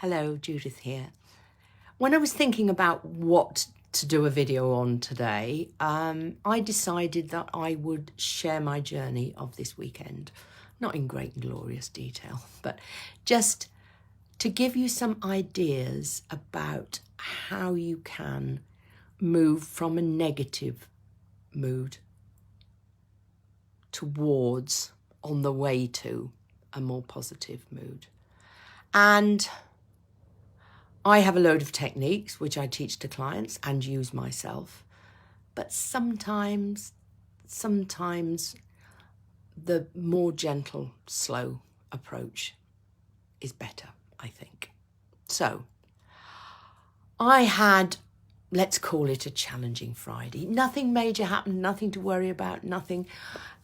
Hello, Judith here. When I was thinking about what to do a video on today, I decided that I would share my journey of this weekend. Not in great and glorious detail, but just to give you some ideas about how you can move from a negative mood towards, on the way to, a more positive mood. And I have a load of techniques which I teach to clients and use myself, but sometimes the more gentle, slow approach is better, I think. So I had, let's call it a challenging Friday. Nothing major happened, nothing to worry about, nothing.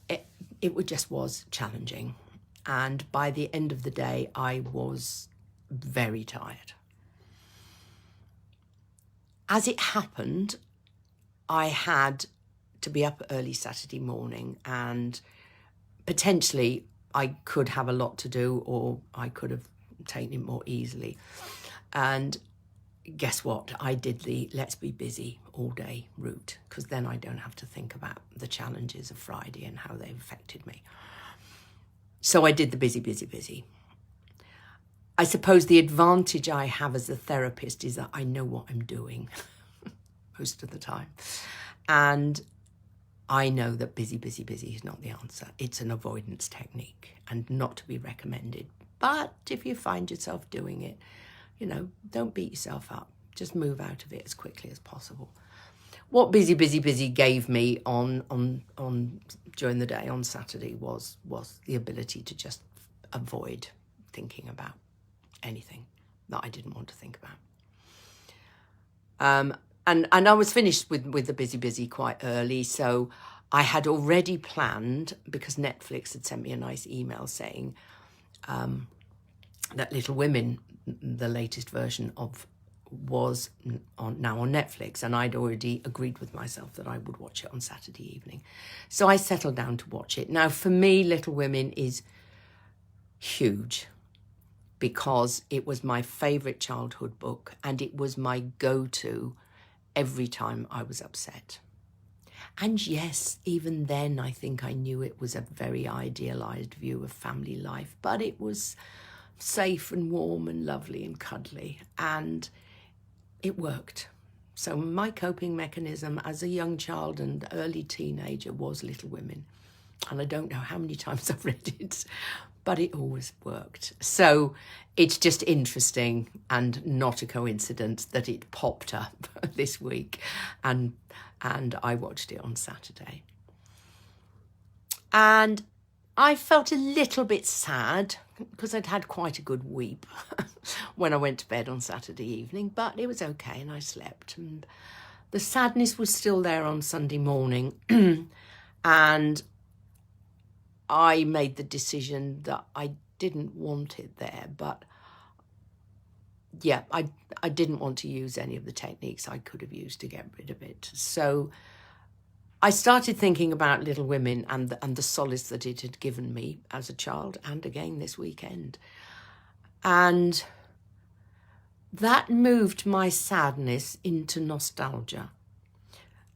It just was challenging. And by the end of the day, I was very tired. As it happened, I had to be up early Saturday morning, and potentially I could have a lot to do, or I could have taken it more easily. And guess what? I did the let's be busy all day route, because then I don't have to think about the challenges of Friday and how they've affected me. So I did the busy. I suppose the advantage I have as a therapist is that I know what I'm doing most of the time. And I know that busy is not the answer. It's an avoidance technique and not to be recommended. But if you find yourself doing it, don't beat yourself up. Just move out of it as quickly as possible. What busy gave me on during the day on Saturday was the ability to just avoid thinking about anything that I didn't want to think about. And I was finished with the busy quite early, so I had already planned, because Netflix had sent me a nice email saying that Little Women, the latest version of, was now on Netflix, and I'd already agreed with myself that I would watch it on Saturday evening. So I settled down to watch it. Now, for me, Little Women is huge, because it was my favourite childhood book and it was my go-to every time I was upset. And yes, even then I think I knew it was a very idealised view of family life, but it was safe and warm and lovely and cuddly, and it worked. So my coping mechanism as a young child and early teenager was Little Women. And I don't know how many times I've read it, but it always worked. So it's just interesting and not a coincidence that it popped up this week, and I watched it on Saturday. And I felt a little bit sad because I'd had quite a good weep when I went to bed on Saturday evening, but it was okay and I slept. And the sadness was still there on Sunday morning, and I made the decision that I didn't want it there, but yeah, I didn't want to use any of the techniques I could have used to get rid of it. So I started thinking about Little Women and the solace that it had given me as a child and again this weekend. And that moved my sadness into nostalgia.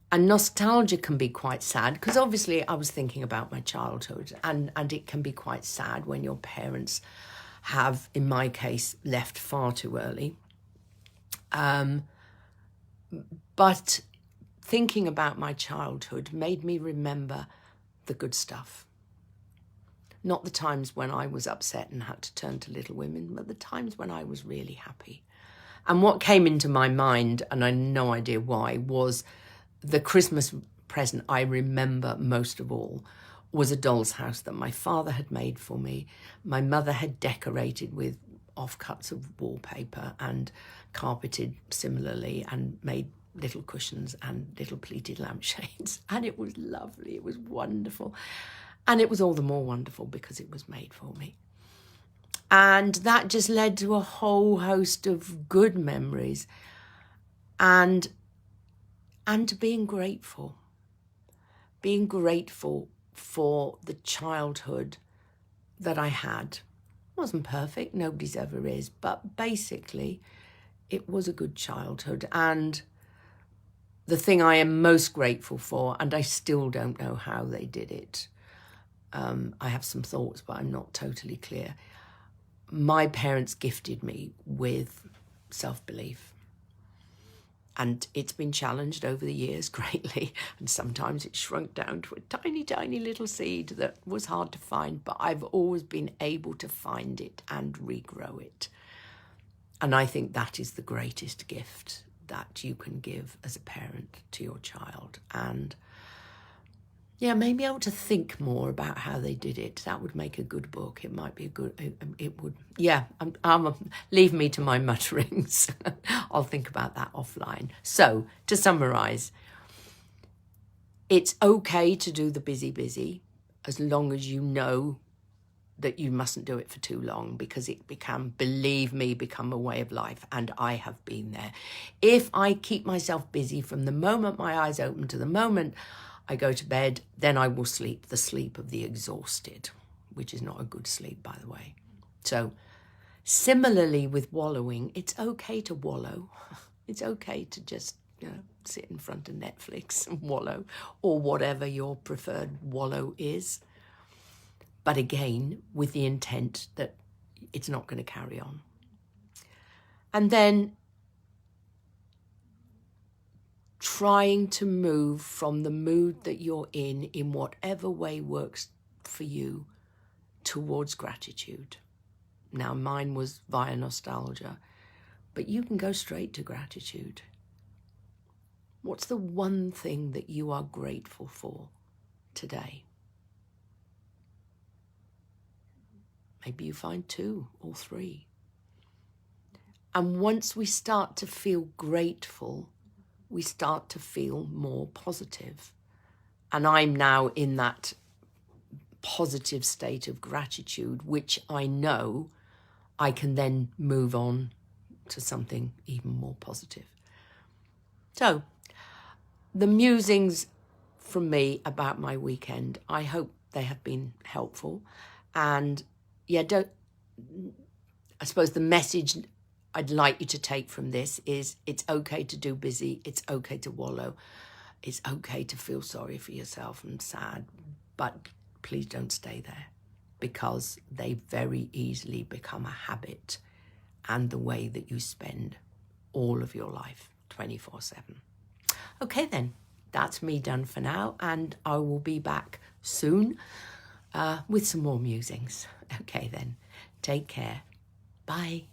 And nostalgia can be quite sad, because obviously I was thinking about my childhood, and it can be quite sad when your parents have, in my case, left far too early. But thinking about my childhood made me remember the good stuff. Not the times when I was upset and had to turn to Little Women, but the times when I was really happy. And what came into my mind, and I had no idea why, was the Christmas present I remember most of all was a doll's house that my father had made for me. My mother had decorated with offcuts of wallpaper and carpeted similarly and made little cushions and little pleated lampshades. And it was lovely. It was wonderful. And it was all the more wonderful because it was made for me. And that just led to a whole host of good memories and to being grateful for the childhood that I had, Wasn't perfect, nobody's ever is, but basically it was a good childhood. And the thing I am most grateful for, and I still don't know how they did it, I have some thoughts, but I'm not totally clear. My parents gifted me with self-belief. And it's been challenged over the years greatly. And sometimes it shrunk down to a tiny, tiny little seed that was hard to find. But I've always been able to find it and regrow it. And I think that is the greatest gift that you can give as a parent to your child. And yeah, maybe I ought to think more about how they did it. That would make a good book. It might be a good, it would, yeah, leave me to my mutterings. I'll think about that offline. So, to summarise, it's okay to do the busy, as long as you know that you mustn't do it for too long, because it believe me, become a way of life. And I have been there. If I keep myself busy from the moment my eyes open to the moment I go to bed, then I will sleep the sleep of the exhausted, which is not a good sleep, by the way. So similarly with wallowing, it's okay to wallow. It's okay to just, sit in front of Netflix and wallow, or whatever your preferred wallow is. But again, with the intent that it's not going to carry on. And then trying to move from the mood that you're in whatever way works for you, towards gratitude. Now, mine was via nostalgia, but you can go straight to gratitude. What's the one thing that you are grateful for today? Maybe you find 2 or 3. And once we start to feel grateful, we start to feel more positive. And I'm now in that positive state of gratitude, which I know I can then move on to something even more positive. So, the musings from me about my weekend, I hope they have been helpful. And yeah, I suppose the message I'd like you to take from this is it's okay to do busy, it's okay to wallow, it's okay to feel sorry for yourself and sad, but please don't stay there, because they very easily become a habit and the way that you spend all of your life 24/7. Okay then, that's me done for now, and I will be back soon with some more musings. Okay then, take care. Bye.